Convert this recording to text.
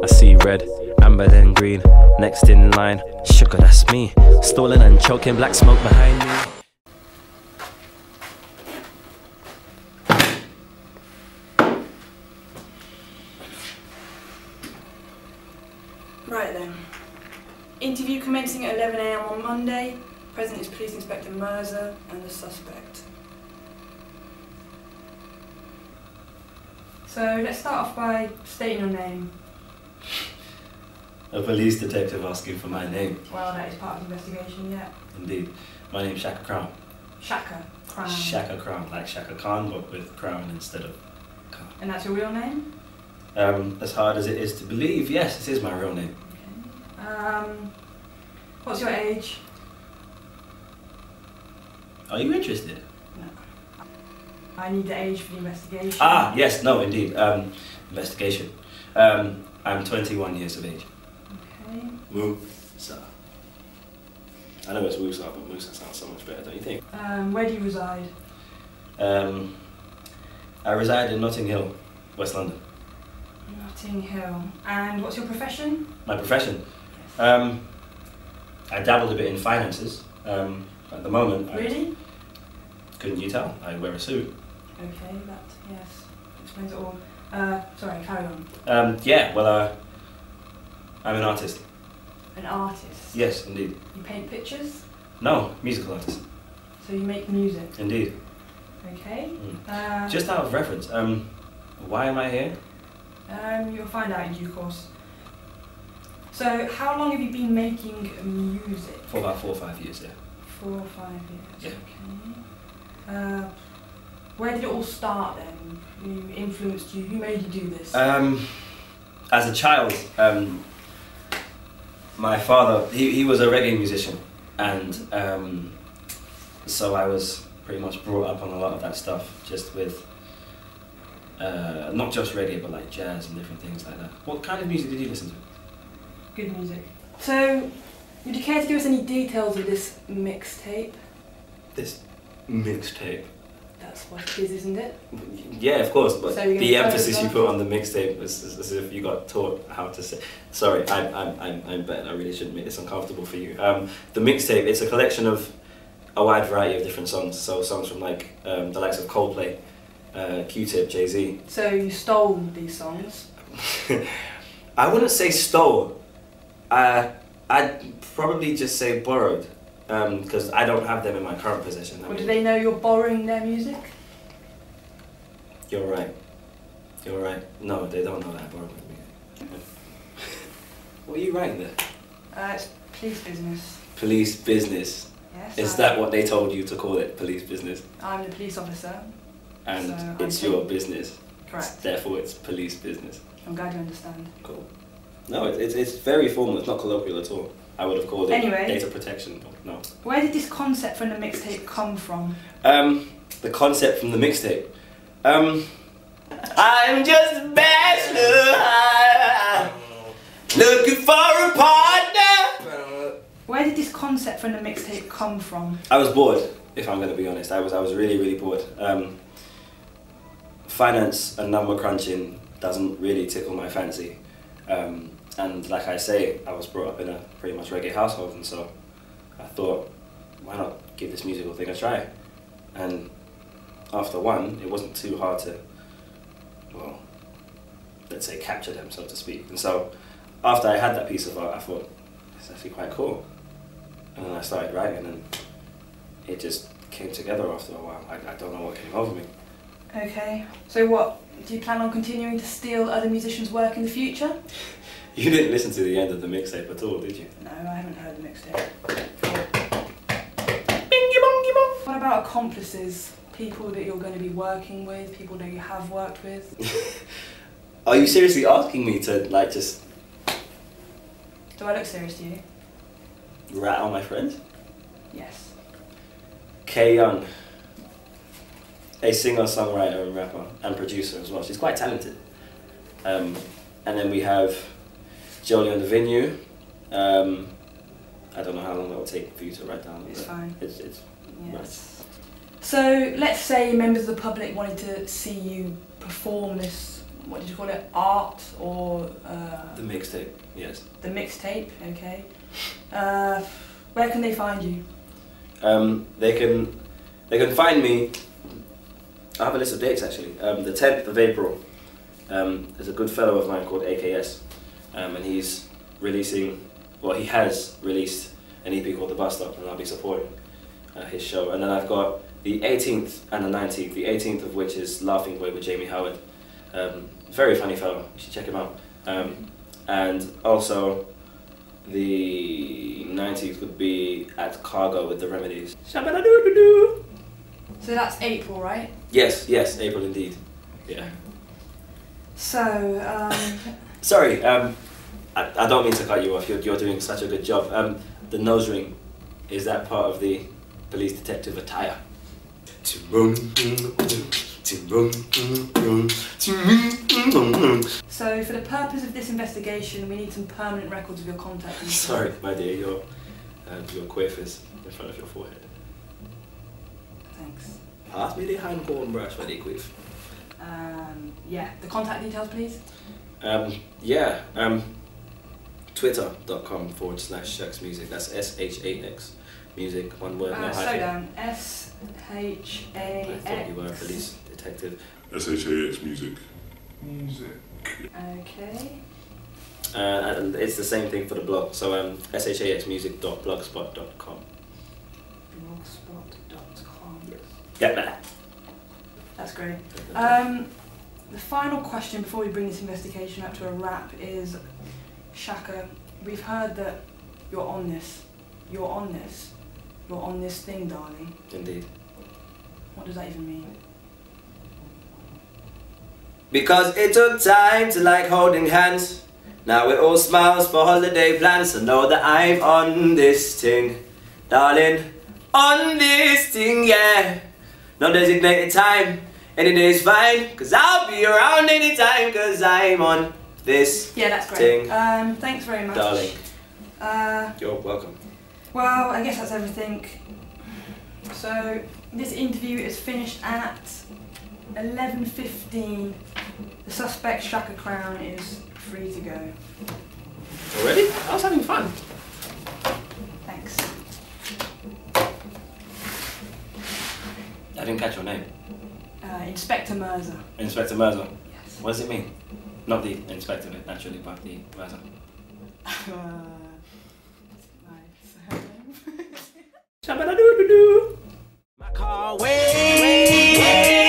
I see red, amber then green. Next in line, Shakka, that's me. Stalling and choking, black smoke behind me. Right then. Interview commencing at 11 AM on Monday. Present is Police Inspector Mirza and the suspect. So let's start off by stating your name. A police detective asking for my name. Well, that is part of the investigation, yeah. Indeed. My name's Shakka Crown. Shakka Crown. Shakka Crown, like Shaka Khan, but with crown instead of Khan. And that's your real name? As hard as it is to believe, yes, this is my real name. Okay. What's your age? Are you interested? No. I need the age for the investigation. Ah, yes, no, indeed. Investigation. I'm 21 years of age. Okay. Musa. I know it's Musa, but Musa sounds so much better, don't you think? Where do you reside? I reside in Notting Hill, West London. Notting Hill. And what's your profession? My profession? I dabbled a bit in finances. At the moment, Really? Couldn't you tell? I wear a suit. Okay, that, yes, explains it all. Sorry, carry on. Yeah, well, I'm an artist. An artist? Yes, indeed. You paint pictures? No, musical artist. So you make music? Indeed. Okay. Just out of reference, why am I here? You'll find out in due course. So, how long have you been making music? For about 4 or 5 years, yeah. 4 or 5 years, Yeah. okay. Where did it all start then? Who influenced you? Who made you do this? As a child, my father, he was a reggae musician, and so I was pretty much brought up on a lot of that stuff, just with, not just reggae, but like jazz and different things like that. What kind of music did you listen to? Good music. So, would you care to give us any details of this mixtape? This mixtape? That's what it is, isn't it? Yeah, of course, but So the emphasis you put on the mixtape is as if you got taught how to say. Sorry, I'm bad. I really shouldn't make this uncomfortable for you. The mixtape, it's a collection of a wide variety of different songs. So songs from like the likes of Coldplay, Q-Tip, Jay-Z. So you stole these songs? I wouldn't say stole. I'd probably just say borrowed, because I don't have them in my current possession. Or do they know you're borrowing their music? You're right. You're right. No, they don't know that I borrowed their music. What are you writing there? It's police business. Police business. Yes. Is that what they told you to call it, police business? I'm the police officer. And so it's your business. Correct. Therefore, it's police business. I'm glad you understand. Cool. No, it's very formal. It's not colloquial at all. I would have called it data protection, but no. Where did this concept from the mixtape come from? The concept from the mixtape. I'm just a bachelor, looking for a partner. Where did this concept from the mixtape come from? I was bored, if I'm going to be honest. I was really, really bored. Finance and number crunching doesn't really tickle my fancy. And like I say, I was brought up in a pretty much reggae household, and so I thought, why not give this musical thing a try? And after one, it wasn't too hard to, well, let's say capture them, so to speak. And so after I had that piece of art, I thought, it's actually quite cool. And then I started writing, and it just came together after a while. I don't know what came over me. Okay, so what, do you plan on continuing to steal other musicians' work in the future? You didn't listen to the end of the mixtape at all, did you? No, I haven't heard the mixtape. What about accomplices? People that you're going to be working with, people that you have worked with? Are you seriously asking me to, like, just... Do I look serious to you? rat on my friends? Yes. K Young, a singer, songwriter and rapper and producer as well. She's quite talented. And then we have Jolie on the venue. I don't know how long that will take for you to write down. It's fine. It's yes. right. So let's say members of the public wanted to see you perform this what did you call it? Art or The mixtape, yes. The mixtape, okay. Where can they find you? They can find me. I have a list of dates actually. The 10th of April. There's a good fellow of mine called AKS, and he's releasing. Well, he has released an EP called The Bus Stop, and I'll be supporting his show. And then I've got the 18th and the 19th. The 18th of which is Laughing Boy with Jamie Howard. Very funny fellow. You should check him out. And also the 19th would be at Cargo with The Remedies. Shabba-da-doo-doo-doo. So that's April, right? Yes, April indeed. Yeah. So, Sorry, I don't mean to cut you off. You're doing such a good job. The nose ring, is that part of the police detective attire? so for the purpose of this investigation, we need some permanent records of your contact details. Sorry, my dear, your quiff is in front of your forehead. Thanks. Pass me the handcomb brush for the quiff. Yeah, the contact details, please. Twitter.com/Shax Music. That's SHAX Music. One word, no Slow hyphen. down. SHAX. I thought you were a police detective. SHAX Music. Okay. And it's the same thing for the blog. So shaxmusic.blogspot.com. Blogspot.com. Yes. Get that. That's great. The final question before we bring this investigation up to a wrap is, Shakka, we've heard that you're on this. You're on this thing, darling. Indeed. What does that even mean? Because it took time to like holding hands. Now we're all smiles for holiday plans. So know that I'm on this thing, darling. On this thing, yeah. No designated time. Any day's fine, cause I'll be around anytime, cause I'm on this Yeah, that's great. thing. Thanks very much. Darling. Uh, You're welcome. well, I guess that's everything. So, this interview is finished at 11:15. The suspect, Shakka Crown, is free to go. Already? I was having fun. Thanks. I didn't catch your name. Inspector Mirza. Inspector Mirza. Yes. What does it mean? Not the inspector, naturally, but the Mirza. Nice. Shabba-da-doo-doo-doo. My car way.